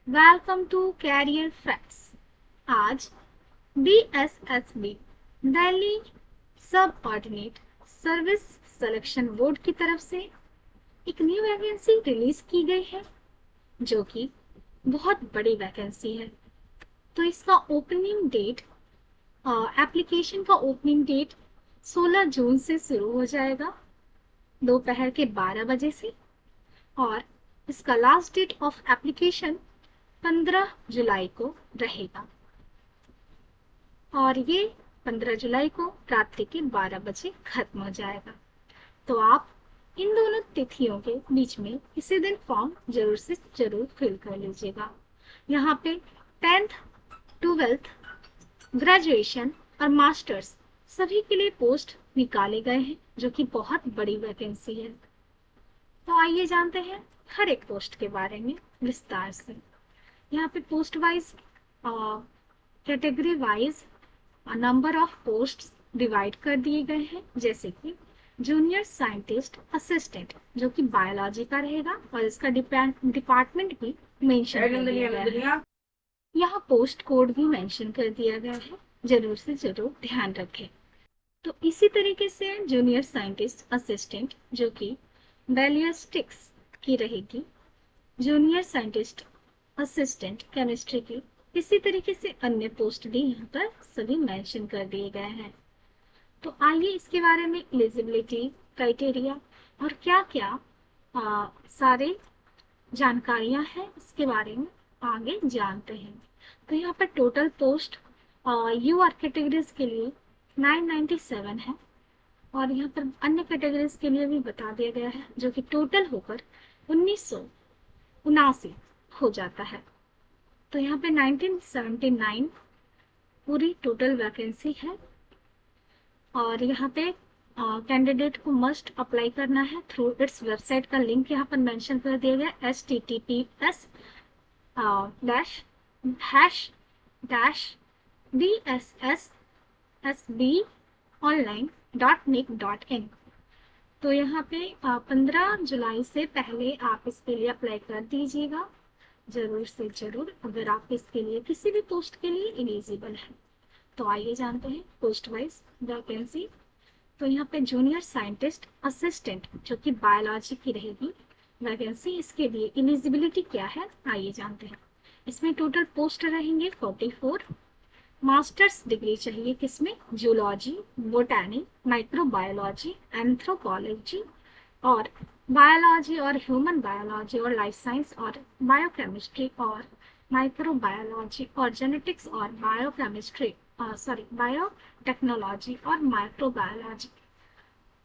Welcome to career facts. आज DSSB Delhi subordinate service selection board की तरफ से एक न्यू वैकेंसी रिलीज की गई है जो कि बहुत बड़ी वैकेंसी है। तो इसका ओपनिंग डेट एप्लीकेशन का ओपनिंग डेट 16 जून से शुरू हो जाएगा दोपहर के 12 बजे से, और इसका लास्ट डेट ऑफ एप्लीकेशन 15 जुलाई को रहेगा और ये 15 जुलाई को रात्रि के 12 बजे खत्म हो जाएगा। तो आप इन दोनों तिथियों के बीच में इसी दिन फॉर्म जरूर से जरूर फिल कर लीजिएगा। यहाँ पे 10th 12th ग्रेजुएशन और मास्टर्स सभी के लिए पोस्ट निकाले गए हैं जो कि बहुत बड़ी वैकेंसी है। तो आइए जानते हैं हर एक पोस्ट के बारे में विस्तार से। यहाँ पे post wise, category wise number of posts divide कर दिए गए हैं, जैसे कि जूनियर साइंटिस्ट असिस्टेंट जो कि बायोलॉजी का रहेगा और इसका डिपार्टमेंट भी मेंशन कर दिया गया है। यहाँ पोस्ट कोड भी मेंशन कर दिया गया है, जरूर से जरूर ध्यान रखें। तो इसी तरीके से जूनियर साइंटिस्ट असिस्टेंट जो कि बैलिस्टिक्स की रहेगी, जूनियर साइंटिस्ट असिस्टेंट केमिस्ट्री की, इसी तरीके से अन्य पोस्ट भी यहाँ पर सभी मेंशन कर दिए गए हैं। तो आइए इसके बारे में एलिजिबिलिटी क्राइटेरिया और क्या क्या सारे जानकारियां हैं इसके बारे में आगे जानते हैं। तो यहाँ पर टोटल पोस्ट यूआर कैटेगरीज के लिए 997 है और यहाँ पर अन्य कैटेगरीज के लिए भी बता दिया गया है जो कि टोटल होकर 1979 हो जाता है। तो यहाँ पे 1979 पूरी टोटल वैकेंसी है और यहाँ पे कैंडिडेट को मस्ट अप्लाई करना है थ्रू इट्स वेबसाइट का लिंक यहाँ पर मेंशन कर दिया गया https://dssSBonline.nic.in। तो यहाँ पे 15 जुलाई से पहले आप इसके लिए अप्लाई कर दीजिएगा जरूर से जरूर, अगर आप इसके लिए किसी भी पोस्ट के लिए एलिजिबल है। तो आइए जानते हैं पोस्ट वाइज वैकेंसी। तो यहाँ पे जूनियर साइंटिस्ट असिस्टेंट जो कि बायोलॉजी की रहेगी वैकेंसी, इसके लिए एलिजिबिलिटी क्या है आइए जानते हैं। इसमें टोटल पोस्ट रहेंगे 44। मास्टर्स डिग्री चाहिए किसमें, जूलॉजी, बोटैनी, माइक्रोबायोलॉजी, एंथ्रोपोलॉजी और बायोलॉजी और ह्यूमन बायोलॉजी और लाइफ साइंस और बायोकेमिस्ट्री और माइक्रोबायोलॉजी और जेनेटिक्स और बायोकेमिस्ट्री बायोटेक्नोलॉजी और microbiology,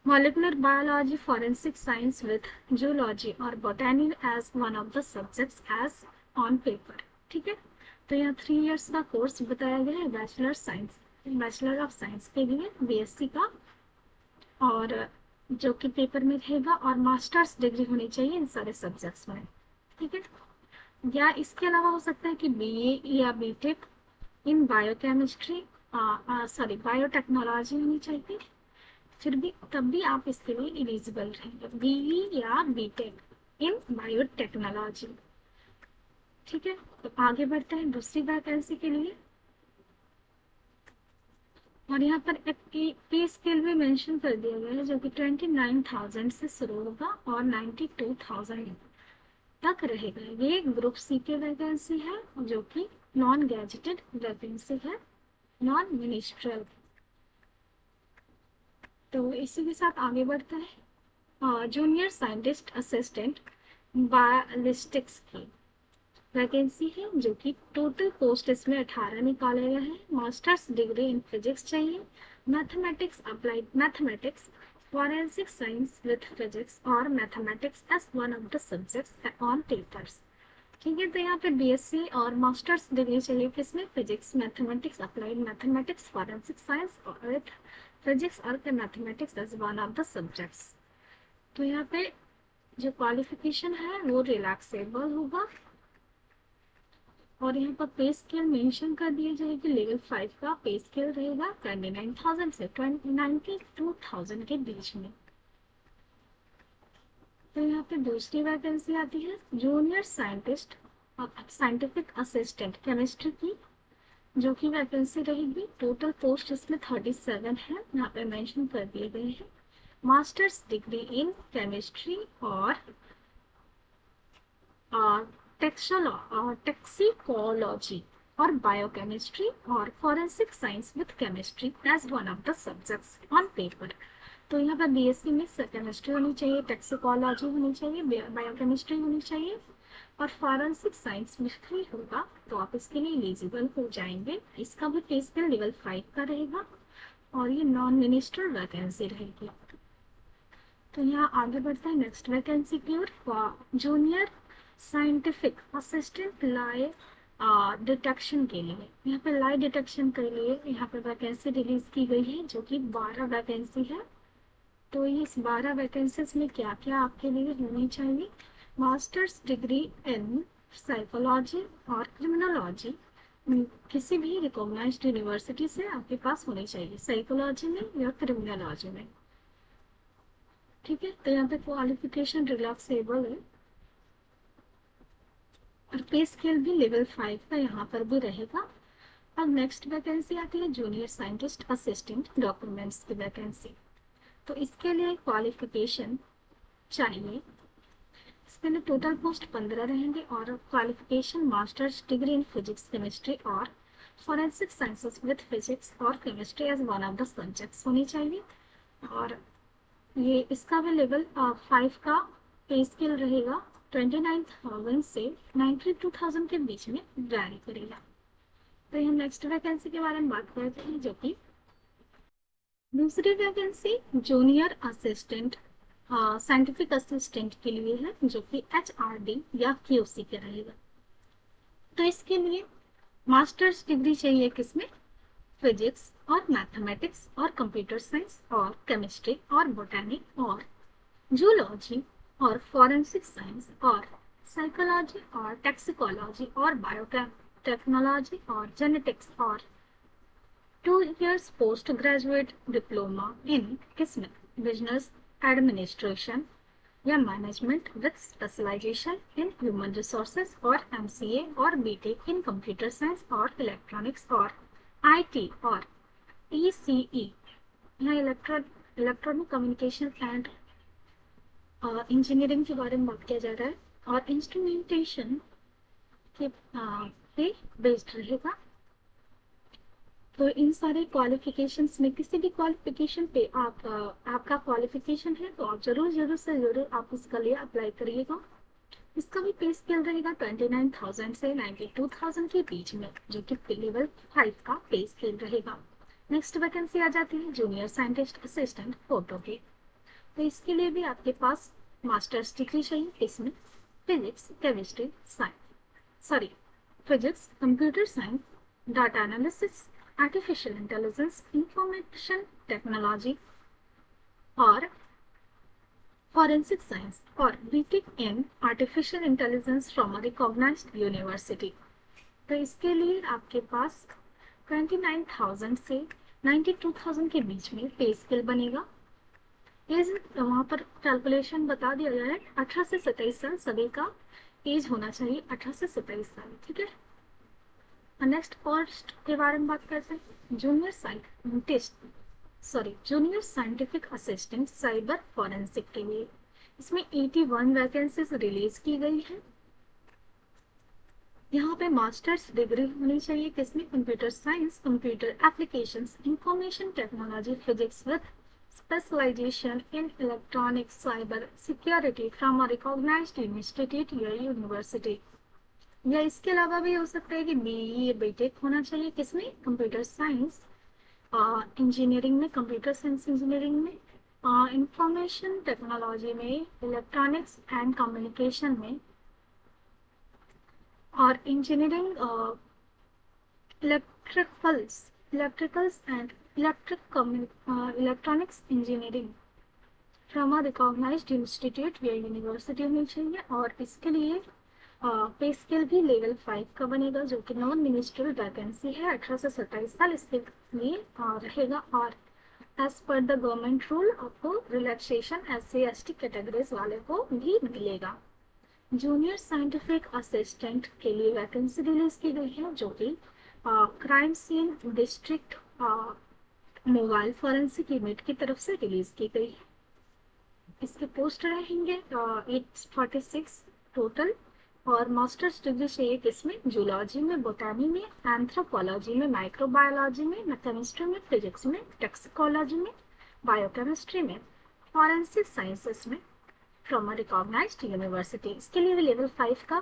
molecular biology, forensic science with zoology और botany as one of the subjects as on paper। ठीक है, तो यहाँ 3 इयर्स का कोर्स बताया गया है बैचलर ऑफ साइंस के लिए BSc का, और जो कि पेपर में रहेगा, और मास्टर्स डिग्री होनी चाहिए इन सारे सब्जेक्ट्स में। ठीक है, या इसके अलावा हो सकता है कि BA या BTech इन बायोकेमिस्ट्री बायोटेक्नोलॉजी होनी चाहिए, फिर भी तब भी आप इसके लिए एलिजिबल रहेंगे, BE या BTech इन बायोटेक्नोलॉजी। ठीक है, तो आगे बढ़ते हैं दूसरी वैकेंसी के लिए। और यहाँ पर एक पे स्केल भी मेंशन कर दिया गया है जो कि 29,000 से शुरू होगा और 92,000 तक रहेगा। ये ग्रुप सी की वैकेंसी है जो कि नॉन गैजेटेड वैकेंसी है, नॉन मिनिस्ट्रियल। तो इसी के साथ आगे बढ़ते हैं जूनियर साइंटिस्ट असिस्टेंट बायोलिस्टिक्स की वैकेंसी है जो कि टोटल पोस्ट इसमें 18 निकाले गए हैं। मास्टर्स डिग्री इन फिजिक्स चाहिए, mathematics, applied mathematics, forensic science with physics और mathematics as one of the subjects on papers. ठीक है, तो यहाँ पे BSc और मास्टर्स डिग्री चाहिए किसमें, physics, mathematics, applied mathematics, forensic science और फिजिक्स और mathematics as one of the subjects. तो यहाँ पे जो क्वालिफिकेशन है वो रिलैक्सेबल होगा और यहाँ पर पे स्केल मेंशन कर दिया जाए कि लेवल 5 का पे स्केल रहेगा 29,000 से 92,000 के बीच में। तो यहाँ पे दूसरी वैकेंसी आती है junior scientist scientific assistant chemistry की जो कि वैकेंसी रहेगी। टोटल पोस्ट इसमें 37 है, यहाँ पे मेंशन कर दिए गए हैं। मास्टर्स डिग्री इन केमिस्ट्री और टैक्सिकोलॉजी और बायोकेमिस्ट्री और forensic science with chemistry as one of the subjects on paper. तो यहाँ पर बीएससी में केमिस्ट्री होनी चाहिए, टैक्सिकोलॉजी होनी चाहिए, बायोकेमिस्ट्री होनी चाहिए और फॉरेंसिक साइंस में फ्री होगा, तो आप इसके लिए एलिजिबल हो जाएंगे। इसका भी पे स्केल लेवल 5 का रहेगा और ये नॉन मिनिस्टर वैकेंसी रहेगी। तो यहाँ आगे बढ़ता है नेक्स्ट वैकेंसी की ओर। जूनियर साइंटिफिक असिस्टेंट लाई डिटेक्शन के लिए, यहाँ पे लाई डिटेक्शन के लिए यहाँ पे वैकेंसी रिलीज की गई है जो कि 12 वैकेंसी है। तो इस 12 वैकेंसीज में क्या क्या आपके लिए होनी चाहिए? मास्टर्स डिग्री इन साइकोलॉजी और क्रिमिनोलॉजी किसी भी रिकॉग्नाइज्ड यूनिवर्सिटी से आपके पास होनी चाहिए, साइकोलॉजी में या क्रिमिनोलॉजी में। ठीक है, तो यहाँ पे क्वालिफिकेशन रिलैक्सेबल है और पे स्केल भी लेवल 5 का यहाँ पर भी रहेगा। अब नेक्स्ट वैकेंसी आती है जूनियर साइंटिस्ट असिस्टेंट डॉक्यूमेंट्स की वैकेंसी। तो इसके लिए क्वालिफिकेशन चाहिए। इसके लिए टोटल पोस्ट 15 रहेंगे और qualification masters degree in physics chemistry और फॉरेंसिक साइंसेस विद फिजिक्स और chemistry as one of the subjects होनी चाहिए। और ये इसका भी लेवल 5 का पे स्केल रहेगा। 29,000 से 92,000 के बीच में वैरी करेगा। तो हम नेक्स्ट वैकेंसी के बारे में बात करते हैं जो कि दूसरी vacancy junior assistant scientific assistant के लिए है जो कि HRD या QC के रहेगा। तो इसके लिए मास्टर्स डिग्री चाहिए किसमें? फिजिक्स और मैथमेटिक्स और कंप्यूटर साइंस और केमिस्ट्री और बोटैनी और जूलॉजी और फॉरेंसिक साइंस और साइकोलॉजी और टैक्सिकोलॉजी और बायोटेक्नोलॉजी और जेनेटिक्स और 2 years post graduate diploma in किसमें? बिजनेस एडमिनिस्ट्रेशन या management with specialisation in human resources और MCA और BTech इन कंप्यूटर साइंस और इलेक्ट्रॉनिक्स और IT और ECE या इलेक्ट्रॉनिक कम्युनिकेशन एंड इंजीनियरिंग के बारे में बात किया जा रहा है और इंस्ट्रूमेंटेशन के पे बेस्ड रहेगा। तो इन सारे क्वालिफिकेशंस में किसी भी क्वालिफिकेशन पे आपका क्वालिफिकेशन है तो आप जरूर से जरूर आप इसका लिए अप्लाई करिएगा। इसका भी पे स्केल रहेगा 29,000 से 92,000 के बीच में जो कि लेवल 5 का पे स्केल रहेगा। नेक्स्ट वैकेंसी आ जाती है जूनियर साइंटिस्ट असिस्टेंट फोटो की। तो इसके लिए भी आपके पास मास्टर्स डिग्री चाहिए। इसमें physics chemistry physics computer science data analysis artificial intelligence information technology और फॉरेंसिक साइंस और BTech in artificial intelligence from a recognised university. तो इसके लिए आपके पास 29,000 से 92,000 के बीच में पे स्केल बनेगा। एज वहाँ पर कैलकुलेशन बता दिया गया है 18 से 27 साल सभी का एज होना चाहिए, 18 से 27 साल। ठीक है, नेक्स्ट पोस्ट के बारे में बात करते हैं junior scientific assistant cyber forensic के लिए। इसमें 81 वैकेंसीज रिलीज की गई है। यहाँ पे मास्टर्स डिग्री होनी चाहिए किसमें? Computer science computer applications information technology physics with specialisation in electronic cyber security from a recognised institute या यूनिवर्सिटी। या इसके अलावा भी हो सकता है कि BE BTech होना चाहिए किसमें? कंप्यूटर साइंस इंजीनियरिंग में, कंप्यूटर साइंस इंजीनियरिंग में, इंफॉर्मेशन टेक्नोलॉजी में, इलेक्ट्रॉनिक्स एंड कम्युनिकेशन में और engineering electricals and electronics engineering from a recognised institute या यूनिवर्सिटी होनी चाहिए। और इसके लिए पे स्केल भी लेवल 5 का बनेगा जो कि नॉन मिनिस्ट्रियल वैकेंसी है। 18 से 27 साल इसके लिए रहेगा और as per the government rule आपको रिलैक्सेशन SC ST कैटेगरीज वाले को भी मिलेगा। जूनियर साइंटिफिक असिस्टेंट के लिए वैकेंसी रिलीज की गई है, जो कि crime scene district mobile forensic unit की तरफ से रिलीज की गई है। इसके पोस्ट रहेंगे 846 टोटल, और मास्टर्स डिग्री चाहिए किसमें, जूलॉजी में, बोटानी में, एंथ्रोपोलॉजी में, माइक्रोबायोलॉजी में, केमिस्ट्री में, फिजिक्स में, टॉक्सिकोलॉजी में, बायोकेमिस्ट्री में, फॉरेंसिक साइंसेस में, फ्रॉम अ रिकॉग्नाइज्ड यूनिवर्सिटी। इसके लिए भी लेवल 5 का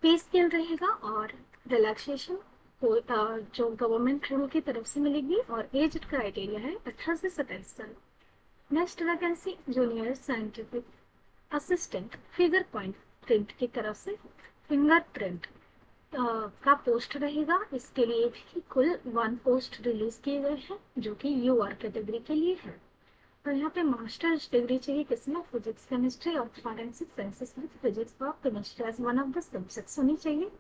पे स्केल रहेगा, और रिलैक्सेशन जो गवर्नमेंट रूल की तरफ से मिलेगी, और एज क्राइटेरिया है 18 से 27 साल। Next vacancy junior scientific assistant figure point print की तरफ से फिंगरप्रिंट का पोस्ट रहेगा। इसके लिए भी कुल 1 पोस्ट रिलीज किए गए हैं, जो कि यूआर कैटेगरी के लिए है। और यहाँ पे मास्टर्स डिग्री चाहिए किसमें, फिजिक्स केमिस्ट्री और फॉरेंसिक साइंसेस में फिजिक्स और chemistry as one of the subjects होनी चाहिए।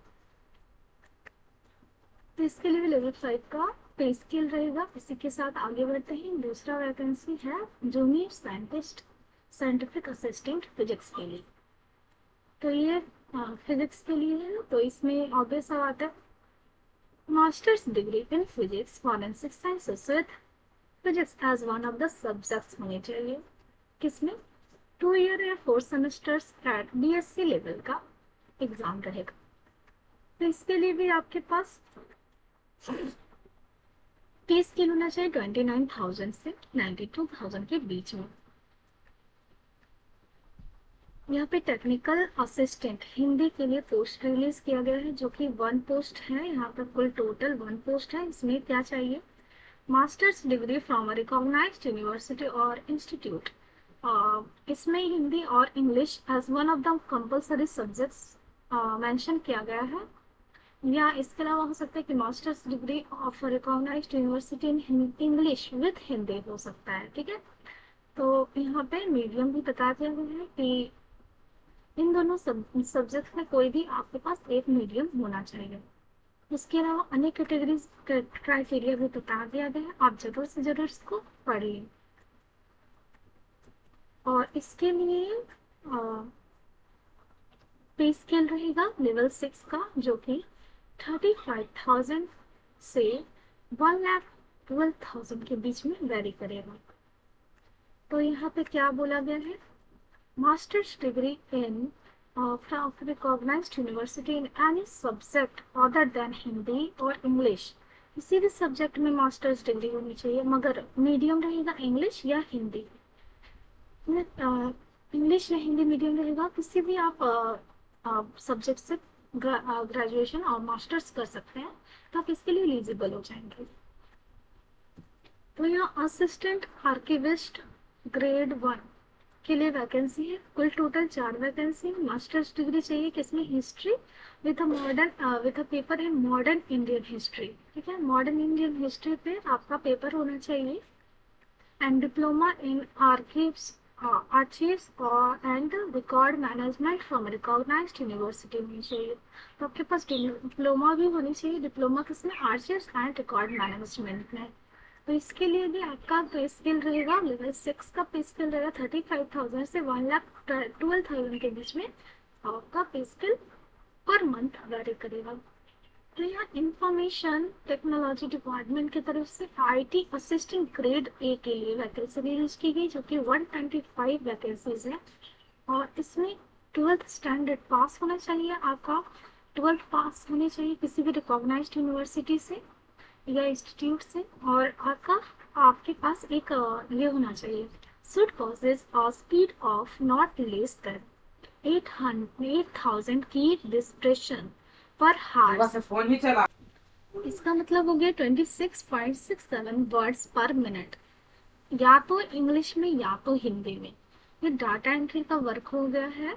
तो इसके लिए लेवल 5 का पे स्केल रहेगा। इसी के साथ आगे बढ़ते हैं। दूसरा वैकेंसी है junior scientist scientific assistant physics के लिए। तो ये फिजिक्स के लिए है, तो इसमें ऑब्वियस सा बात है masters degree in physics forensic sciences with physics as one of the subjects होने चाहिए। किसमें, 2 ईयर या 4 सेमेस्टर्स एट बीएससी लेवल का एग्जाम रहेगा। तो इसके लिए भी आपके पास पे स्केल होना चाहिए 29,000 से 92,000 के बीच में। यहाँ पे टेक्निकल असिस्टेंट हिंदी के लिए पोस्ट रिलीज किया गया है, जो कि 1 पोस्ट है। यहाँ पर कुल टोटल 1 पोस्ट है। इसमें क्या चाहिए, masters degree from a recognised university और इंस्टीट्यूट। इसमें हिंदी और English as one of the compulsory subjects mention किया गया है। या इसके अलावा हो सकता है कि masters degree of recognised university in English with Hindi हो सकता है। ठीक है, तो यहाँ पे मीडियम भी बता दिया गया है कि इन दोनों सब्जेक्ट में कोई भी आपके पास एक मीडियम होना चाहिए। इसके अलावा अन्य कैटेगरीज क्राइटेरिया भी बता दिया गया है, आप जरूर से जरूर इसको पढ़िए। और इसके लिए पे स्केल रहेगा लेवल 6 का, जो कि 35,000 से 1,12,000 के बीच में वेरी करेगा। तो यहाँ पे क्या बोला गया है, masters degree in from recognised university in any subject other than Hindi और इंग्लिश। किसी भी सब्जेक्ट में मास्टर्स डिग्री होनी चाहिए, मगर मीडियम रहेगा इंग्लिश या हिंदी। इंग्लिश या हिंदी मीडियम रहेगा। किसी भी आप सब्जेक्ट से ग्रेजुएशन और मास्टर्स कर सकते हैं, तो आप इसके लिए एलिजिबल हो जाएंगे। तो यहाँ असिस्टेंट आर्किविस्ट ग्रेड 1 के लिए वैकेंसी है। कुल टोटल 4 वैकेंसी। मास्टर्स डिग्री चाहिए किसमें, history with a paper in modern Indian history. ठीक है, मॉडर्न इंडियन हिस्ट्री पे आपका पेपर होना चाहिए। And diploma in archives archives and record management from recognised university होनी चाहिए। तो आपके पास डिप्लोमा भी होनी चाहिए। डिप्लोमा किसमें, आर्चीव्स एंड रिकॉर्ड मैनेजमेंट में। तो इसके लिए भी आपका पे स्केल रहेगा लेवल 6 का पे स्केल रहेगा 35,000 से 1,12,000 के बीच में आपका पे स्केल पर मंथ वेरी करेगा। तो यहाँ इंफॉर्मेशन टेक्नोलॉजी डिपार्टमेंट की तरफ से आईटी असिस्टेंट ग्रेड ए के लिए वैकेंसी रिलीज की गई, जो कि 125 वैकेंसीज है। और इसमें 12th स्टैंडर्ड पास होना चाहिए आपका। 12th पास होनी चाहिए किसी भी रिकॉग्नाइज्ड यूनिवर्सिटी से या इंस्टीट्यूट से। और आपके पास एक ये होना चाहिए, should possesses a speed of not less than 8,000 की डिस्प्रेशन पर हार्स। इसका मतलब हो गया 26.67 वर्ड्स पर मिनट, या तो इंग्लिश में या तो हिंदी में। ये डाटा एंट्री का वर्क हो गया है,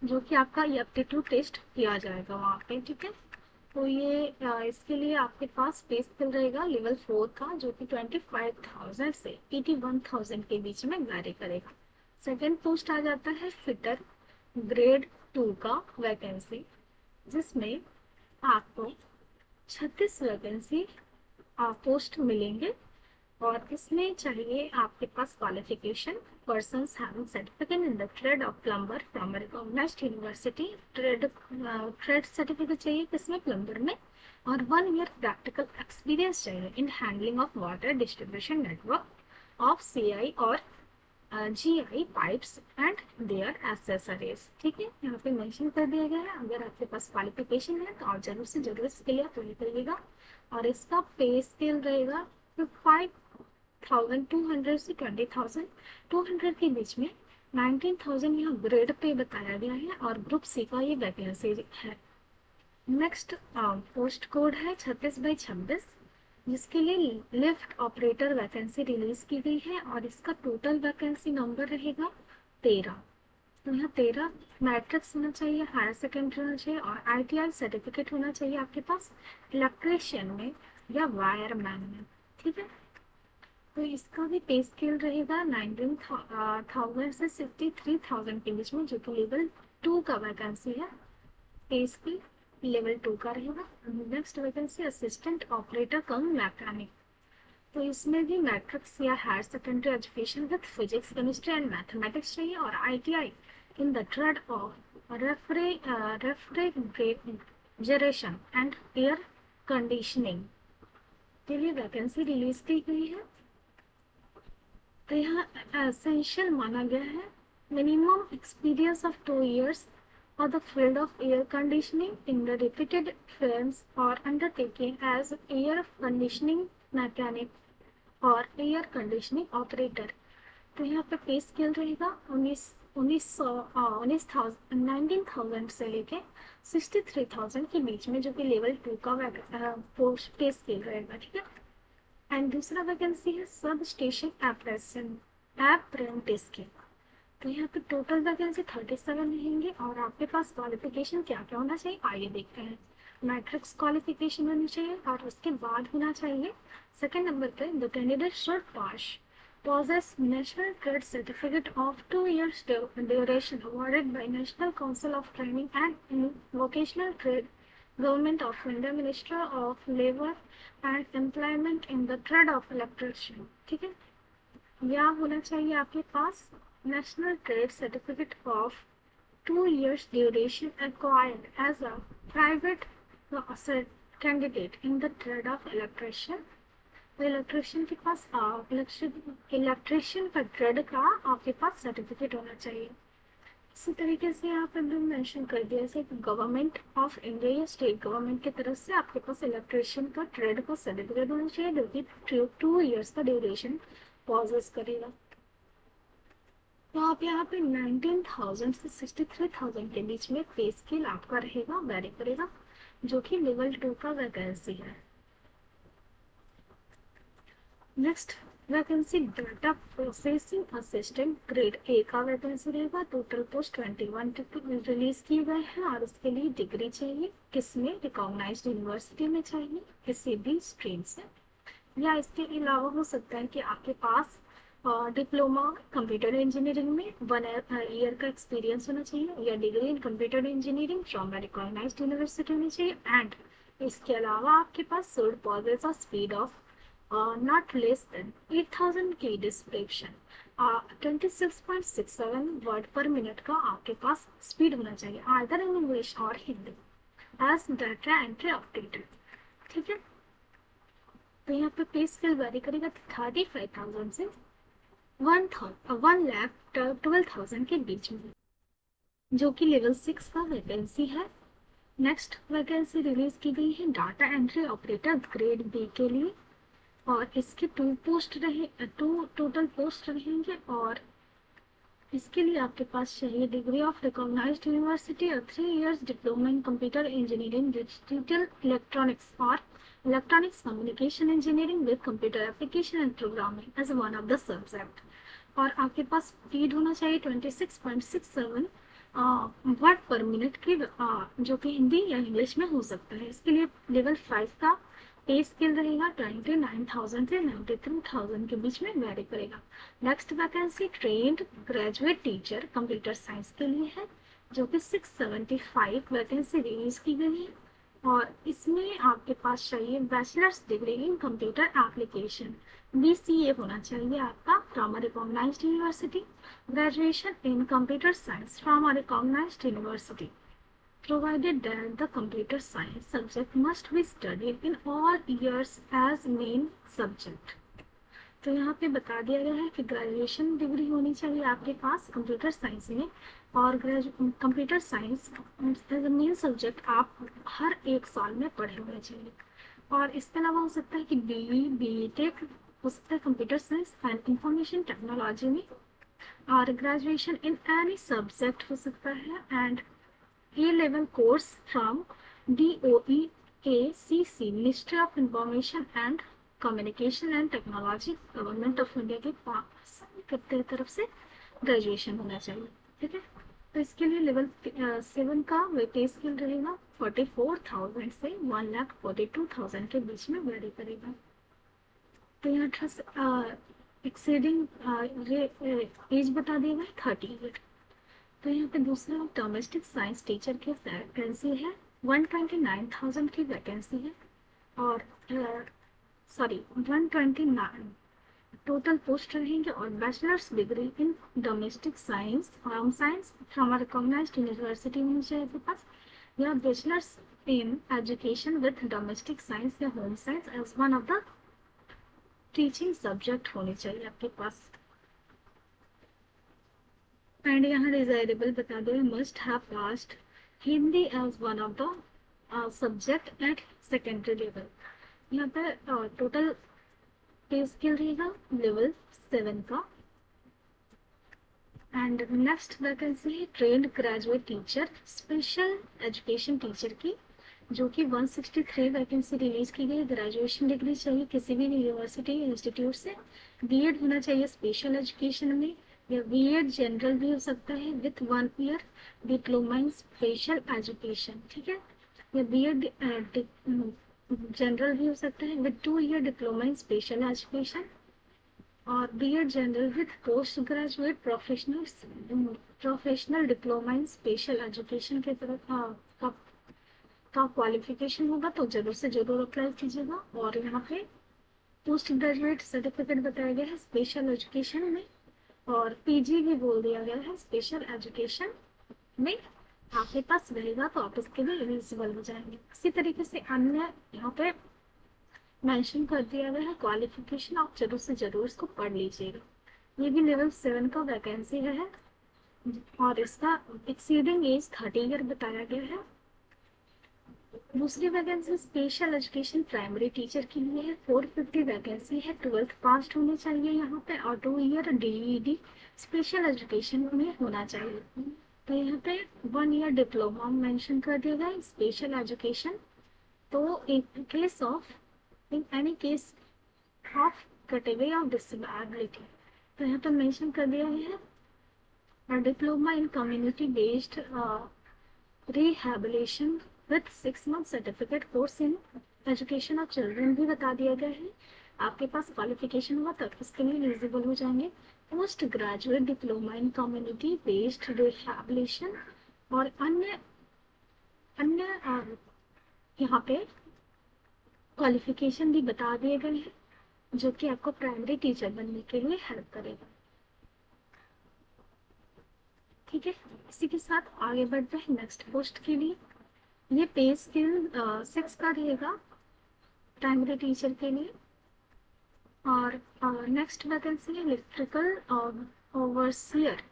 जो कि आपका एप्टीट्यूड टेस्ट किया जाएगा वहाँ पे। ठीक है, तो ये इसके लिए आपके पास पे स्केल रहेगा लेवल 4 का, जो कि 25,000 से 81,000 के बीच में वेरी करेगा। सेकेंड पोस्ट आ जाता है फिटर ग्रेड 2 का वैकेंसी, जिसमें आपको 36 वैकेंसी पोस्ट मिलेंगे। और इसमें चाहिए आपके पास qualification persons having certificate in the trade of plumber from a recognized university. Trade certificate चाहिए किसमें, प्लम्बर में, और 1 year प्रैक्टिकल एक्सपीरियंस चाहिए in handling of water distribution network of CI और GI pipes and their accessories. ठीक है, यहाँ पे मेंशन कर दिया गया है। अगर आपके पास क्वालिफिकेशन है तो आप जरूर से जरूर इसके लिए अप्लाई करिएगा। और इसका पे स्केल रहेगा 5,200 से 20,200 के बीच में। 19,000 यहाँ ग्रेड पे बताया गया है और ग्रुप सी का ये वैकेंसी है। नेक्स्ट पोस्ट कोड है 36/26, जिसके लिए लिफ्ट ऑपरेटर वैकेंसी रिलीज की गई है और इसका टोटल वैकेंसी नंबर रहेगा 13। तो यहाँ 13 मैट्रिक्स होना चाहिए, हायर सेकेंडरी होना चाहिए और ITI सर्टिफिकेट होना चाहिए आपके पास इलेक्ट्रिशियन में या वायरमैन में। ठीक है, तो इसका भी पे स्केल रहेगा 19,000 से 63,000 के बीच में, जो कि लेवल 2 का वैकेंसी है। पे स्केल लेवल 2 का रहेगा। Next vacancy assistant operator cum mechanic, तो इसमें भी मैट्रिक्स या higher secondary education with physics chemistry and mathematics चाहिए और ITI in the trade of refrigeration and air conditioning के लिए वैकेंसी रिलीज की गई है। तो यहाँ एसेंशियल माना गया है minimum experience of 2 years or the field of air conditioning in the repeated firms or undertaking as air conditioning mechanic or air conditioning operator। तो यहाँ पे पे स्केल रहेगा 19,000 से लेके 63,000 के बीच में, जो कि लेवल 2 का पोस्ट पे स्केल रहेगा। ठीक है, एंड दूसरा वैकेंसी है सब स्टेशन अप्रेंटिस के। तो यहाँ पे टोटल वैकेंसी 37 रहेंगे और आपके पास क्वालिफिकेशन क्या क्या होना चाहिए आइए देखते हैं। मैट्रिक्स क्वालिफिकेशन होनी चाहिए और उसके बाद होना चाहिए सेकेंड नंबर पे the candidate should possess national trade certificate of 2 years duration awarded by National Council of Training and Vocational Trade, Government of India, Ministry of Labour and Employment in the trade of electrician। ठीक है, या होना चाहिए आपके पास National Trade Certificate of 2 years duration acquired as a private candidate in the trade of electrician। तो electrician के पास electrician का trade का आपके पास सर्टिफिकेट होना चाहिए। इसी तरीके से यहाँ पे भी मेंशन कर दिया है कि गवर्नमेंट ऑफ इंडिया या स्टेट गवर्नमेंट की तरफ से आपके पास इलेक्ट्रिशियन का ट्रेड का सर्टिफिकेट होना चाहिए, जो कि 2 years का ड्यूरेशन पॉजेस करेगा। तो आप यहाँ पे 19,000 से 63,000 के बीच में पे स्केल आपका रहेगा, वेरी करेगा, जो कि लेवल 2 का वैकेंसी है। Next vacancy data processing assistant grade A का वैकेंसी रहेगा। टोटल पोस्ट 21 रिलीज किए गए हैं और उसके लिए डिग्री चाहिए, किसमें, रिकॉग्नाइज्ड यूनिवर्सिटी में चाहिए, किसी भी स्ट्रीम से, या इसके अलावा हो सकता है कि आपके पास डिप्लोमा कंप्यूटर इंजीनियरिंग में 1 year का एक्सपीरियंस होना चाहिए या degree in computer engineering from recognised university होनी चाहिए। एंड इसके अलावा आपके पास सोल्ड पॉजेस और speed of not less than 8,000 की डिस्क्रिप्शन 26.67 वर्ड पर मिनट का आपके पास स्पीड होना चाहिए, आइदर इन इंग्लिश और Hindi, as data entry operator. ठीक है, तो यहाँ पे पे स्केल वेरी करेगा 35,000 से 1,12,000 के बीच में, जो कि लेवल 6 का वैकेंसी है। नेक्स्ट वैकेंसी रिलीज की गई है data entry operator grade B के लिए और इसके 2 टोटल पोस्ट रहेंगे और इसके लिए आपके पास चाहिए डिग्री ऑफ रिकॉग्नाइज्ड यूनिवर्सिटी और 3 years diploma in computer engineering, digital electronics और electronics communication engineering with computer application and programming as one of the subject. और आपके पास स्पीड होना चाहिए 26.67 वर्ड पर मिनट की, जो कि हिंदी या इंग्लिश में हो सकता है। इसके लिए लेवल 5 का पे स्केल रहेगा 29,000 से 93,000 के बीच में वेरी करेगा। Next vacancy trained graduate teacher computer science के लिए है, जो कि 675 वैकेंसी रिलीज की गई है। और इसमें आपके पास चाहिए bachelors degree in computer application, BCA होना चाहिए आपका from a recognised university, graduation in computer science from a recognised university, provided that the computer science subject must be studied in all years as main subject। तो यहाँ पे बता दिया गया है कि ग्रेजुएशन डिग्री होनी चाहिए आपके पास कंप्यूटर साइंस में, और computer science as a main subject आप हर एक साल में पढ़े होने चाहिए। और इसके अलावा हो सकता है कि BTech हो सकता है computer science and information technology में, और ग्रेजुएशन इन एनी सब्जेक्ट हो सकता है, and A-level course from DOE-ACC ministry of information and communication and technology government of India के पास की तरफ से ग्रेजुएशन होना चाहिए। ठीक है, तो इसके लिए लेवल 7 का पे स्केल रहेगा 44,000 से 1,42,000 के बीच में वेरी करेगा। तो यहाँ एक्सीडिंग एज बता दिया गया 30 ईयर। तो यहाँ पे दूसरा डोमेस्टिक साइंस टीचर की वैकेंसी है 129,000 की वैकेंसी है, और 129 टोटल पोस्ट रहेंगे, और bachelors degree in domestic science home science from a recognised university होनी चाहिए आपके पास, या bachelors in education with domestic science या home science as one of the teaching subject होनी चाहिए आपके पास। एंड यहाँ डिजायरेबल बता दो, must have passed Hindi as one of the subject at secondary level. यहाँ पे टोटल पे स्केल रहेगा लेवल 7 का। एंड नेक्स्ट वैकेंसी है trained graduate teacher special education teacher की, जो कि 163 वैकेंसी रिलीज की गई। ग्रेजुएशन डिग्री चाहिए किसी भी यूनिवर्सिटी इंस्टीट्यूट से, B.Ed होना चाहिए स्पेशल एजुकेशन में, या B.Ed जनरल भी हो सकता है with 1 year diploma in special education. ठीक है, या B.Ed जनरल भी हो सकता है with 2 year diploma in special education, और B.Ed general with post graduate professional diploma in special education के तरफ का क्वालिफिकेशन होगा तो जरूर से जरूर अप्लाई कीजिएगा। और यहाँ पे पोस्ट ग्रेजुएट सर्टिफिकेट बताया गया है स्पेशल एजुकेशन में, और PG भी बोल दिया गया है स्पेशल एजुकेशन में आपके पास रहेगा, तो आप इसके लिए एलिजिबल हो जाएंगे। इसी तरीके से अन्य यहाँ पे मेंशन कर दिया गया है क्वालिफिकेशन, आप जरूर से जरूर इसको पढ़ लीजिएगा। ये भी लेवल 7 का वैकेंसी है, और इसका एक्सीडिंग एज 30 ईयर बताया गया है। दूसरी vacancy special education primary teacher के लिए है, 450 वैकेंसी है, 12th पास होनी चाहिए यहाँ पे, और 2 ईयर DED स्पेशल एजुकेशन में होना चाहिए। तो यहाँ पे 1 ईयर डिप्लोमा मेंशन कर दिया गया स्पेशल एजुकेशन। तो in case of in any case of category of disability, तो यहाँ पे मेंशन कर दिया है diploma in community based rehabilitation with 6 month certificate course in education of children भी बता दिया गया है। आपके पास क्वालिफिकेशन हुआ तब इसके लिए एलिजिबल हो जाएंगे। पोस्ट ग्रेजुएट डिप्लोमा इन कम्युनिटी बेस्ड रिहेबिलिटेशन, और अन्य यहाँ पे क्वालिफिकेशन भी बता दिए गए हैं जो कि आपको प्राइमरी टीचर बनने के लिए हेल्प करेगा। ठीक है, इसी के साथ आगे बढ़ते हैं नेक्स्ट पोस्ट के लिए। ये पे स्केल 6 का रहेगा प्राइमरी टीचर के लिए। और नेक्स्ट वैकेंसी है इलेक्ट्रिकल ओवरसियर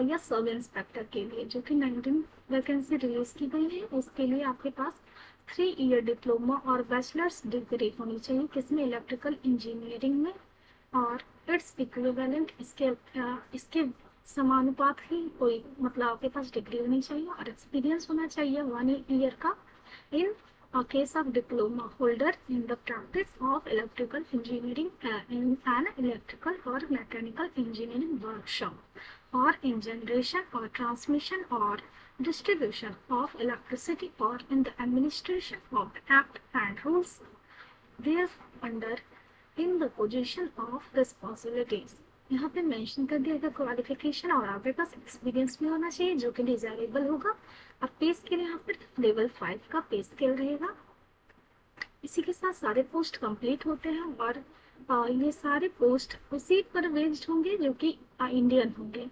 या सब इंस्पेक्टर के लिए, जो कि 19 वैकेंसी रिलीज की गई है। उसके लिए आपके पास 3 ईयर डिप्लोमा और बैचलर्स डिग्री होनी चाहिए किसमें, इलेक्ट्रिकल इंजीनियरिंग में, और इट्स इक्विवेलेंट इसके समानुपात ही कोई मतलब आपके पास डिग्री होनी चाहिए, और एक्सपीरियंस होना चाहिए 1 ईयर का इन case of diploma holder in the practice of electrical engineering in an electrical or mechanical engineering workshop, or in generation or transmission or distribution of electricity, or in the administration of the act and rules thereunder in the position of responsibilities यहाँ पे mention कर दिया गया qualification, और आपके पास experience भी होना चाहिए जो कि डिजायरेबल होगा। अब पे स्केल यहाँ पर लेवल 5 का पे स्केल रहेगा। इसी के साथ सारे पोस्ट कंप्लीट होते हैं, और ये सारे पोस्ट उसी पर बेस्ड होंगे जो कि इंडियन होंगे।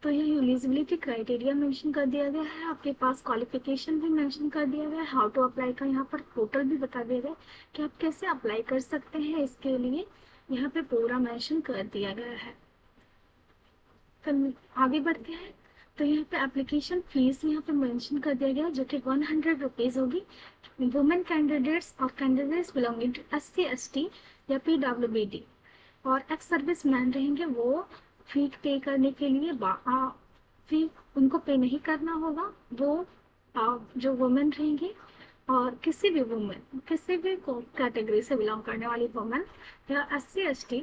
तो ये एलिजिबिलिटी क्राइटेरिया मेंशन कर दिया गया है, आपके पास क्वालिफिकेशन भी मेंशन कर दिया गया है, हाउ टू अप्लाई का यहाँ पर पोर्टल भी बता दिया गया है कि आप कैसे अप्लाई कर सकते हैं, इसके लिए यहाँ पे पूरा मेंशन कर दिया गया है। फिर आगे बढ़ते हैं, तो यहाँ पे एप्लीकेशन फीस यहाँ पे मेंशन कर दिया गया है जो कि 100 रुपीज़ होगी। वुमेन कैंडिडेट्स और candidates belonging to SC ST या PWBD और एक्स सर्विस मैन रहेंगे, वो फी पे करने के लिए फी उनको पे नहीं करना होगा। वो जो वुमेन रहेंगी और किसी भी कैटेगरी से बिलोंग करने वाली वुमेन या SC ST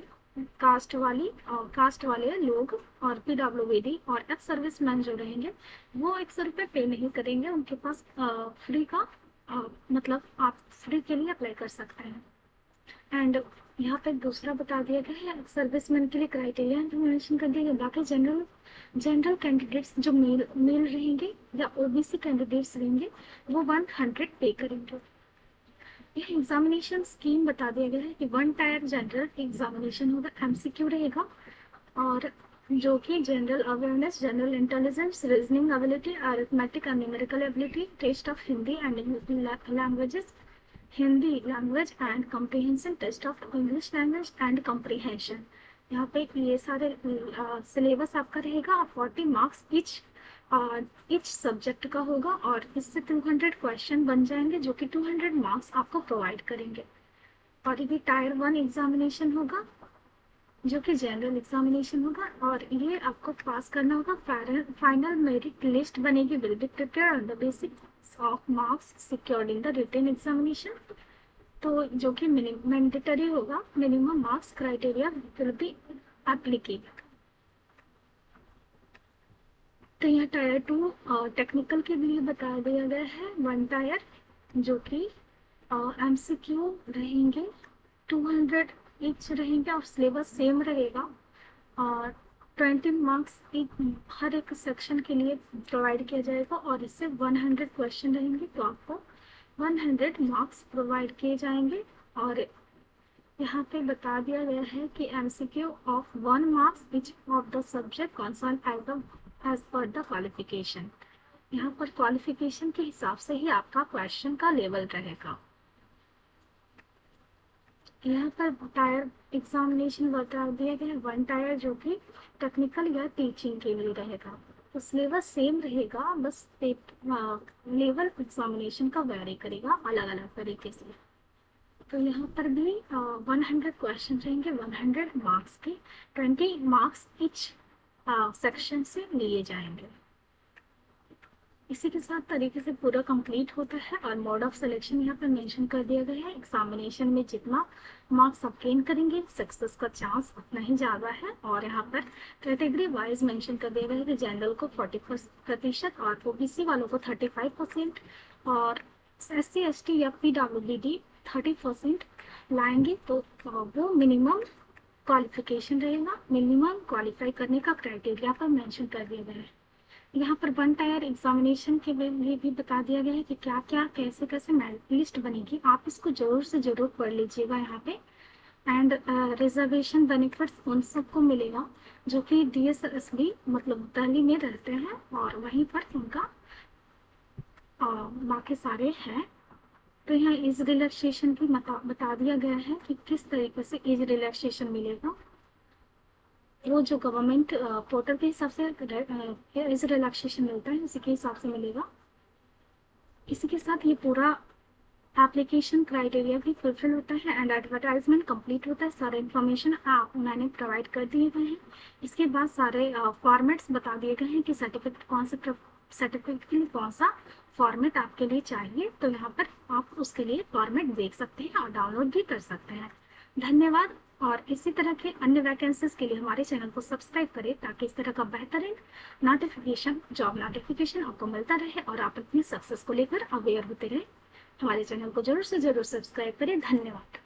कास्ट वाले लोग और PWBD और एक्स सर्विस मैन जो रहेंगे, वो 100 रुपये पे नहीं करेंगे। उनके पास फ्री का मतलब आप फ्री के लिए अप्लाई कर सकते हैं। एंड यहाँ पे दूसरा बता दिया गया है सर्विसमैन के लिए क्राइटेरिया मेंशन कर दिया गया। बाकी जनरल कैंडिडेट्स जो मेल रहेंगे या OBC कैंडिडेट्स रहेंगे, वो 100 पे करेंगे। ये एग्जामिनेशन स्कीम बता दिया गया है कि 1 टायर जनरल एग्जामिनेशन होगा, MCQ रहेगा, और जो कि general awareness, general intelligence, reasoning ability, arithmetic and numerical ability, test of Hindi and languages, Hindi language and comprehension, test of English language and comprehension. यहाँ पे ये सारे सिलेबस आपका रहेगा। 40 मार्क्स इच सब्जेक्ट का होगा, और इससे 200 क्वेश्चन बन जाएंगे जो कि 200 मार्क्स आपको प्रोवाइड करेंगे। और ये टायर 1 एग्जामिनेशन होगा जो कि जनरल एग्जामिनेशन होगा, और ये आपको पास करना होगा। फाइनल मेरिट लिस्ट बनेगी, will be prepared on the basis of marks secured in the written examination. तो जो कि मैंडेटरी होगा, minimum marks criteria will be applicable. तो यहाँ टायर 2 टेक्निकल के लिए बता दिया गया है। 1 टायर जो कि MCQ रहेंगे, 200 ईच रहेंगे, और सिलेबस सेम रहेगा, और 20 मार्क्स हर एक सेक्शन के लिए प्रोवाइड किया जाएगा, और इससे 100 क्वेश्चन रहेंगे, तो आपको 100 मार्क्स प्रोवाइड किए जाएंगे। और यहाँ पे बता दिया गया है कि MCQ of 1 marks each of the subject concern as per the qualification. यहाँ पर क्वालिफिकेशन के हिसाब से ही आपका क्वेश्चन का लेवल रहेगा। यहाँ पर टायर एग्जामिनेशन बता दिया गया है। 1 टायर जो कि टेक्निकल या टीचिंग के लिए रहेगा, तो सिलेबस सेम रहेगा, बस लेवल एग्जामिनेशन का वेरी करेगा अलग अलग तरीके से। तो यहाँ पर भी 100 क्वेश्चन रहेंगे, 100 मार्क्स के, 20 मार्क्स इच सेक्शन से लिए जाएंगे। इसी के साथ तरीके से पूरा कंप्लीट होता है, और मोड ऑफ सिलेक्शन यहाँ पर मेंशन कर दिया गया है। एग्जामिनेशन में जितना मार्क्स आप गेन करेंगे, सक्सेस का चांस उतना ही ज़्यादा है। और यहाँ पर कैटेगरी वाइज मेंशन कर दिया गया है कि जनरल को 40% और OBC वालों को 35%, और SC ST या PWBD 30% लाएंगे। तो वो मिनिमम क्वालिफिकेशन रहेगा, मिनिमम क्वालिफाई करने का क्राइटेरिया पर मेंशन कर दिया गया है। यहाँ पर 1 टायर एग्जामिनेशन के लिए भी बता दिया गया है कि क्या क्या कैसे कैसे मेरिट लिस्ट बनेगी। आप इसको जरूर से जरूर पढ़ लीजिएगा यहाँ पे। एंड रिजर्वेशन बेनिफिट्स उन सबको मिलेगा जो कि DSSB मतलब दिल्ली में रहते हैं, और वहीं पर उनका बाकी सारे हैं। तो यहाँ एज रिलैक्सेशन भी बता दिया गया है कि किस तरीके से एज रिलैक्सेशन मिलेगा। वो जो गवर्नमेंट पोर्टल के हिसाब से एज रिलैक्सेशन मिलता है, उसी के हिसाब से मिलेगा। इसी के साथ ये पूरा एप्लीकेशन क्राइटेरिया भी फुलफिल होता है, एंड एडवर्टाइजमेंट कंप्लीट होता है। सारे इन्फॉर्मेशन मैंने प्रोवाइड कर दिए गए हैं। इसके बाद सारे फॉर्मेट्स बता दिए गए हैं कि सर्टिफिकेट के लिए कौन सा फॉर्मेट आपके लिए चाहिए। तो यहाँ पर आप उसके लिए फॉर्मेट देख सकते हैं और डाउनलोड भी कर सकते हैं। धन्यवाद। और इसी तरह के अन्य वैकेंसीज के लिए हमारे चैनल को सब्सक्राइब करें, ताकि इस तरह का बेहतरीन नोटिफिकेशन, जॉब नोटिफिकेशन आपको मिलता रहे, और आप अपनी सक्सेस को लेकर अवेयर होते रहे। हमारे चैनल को जरूर से जरूर सब्सक्राइब करें। धन्यवाद।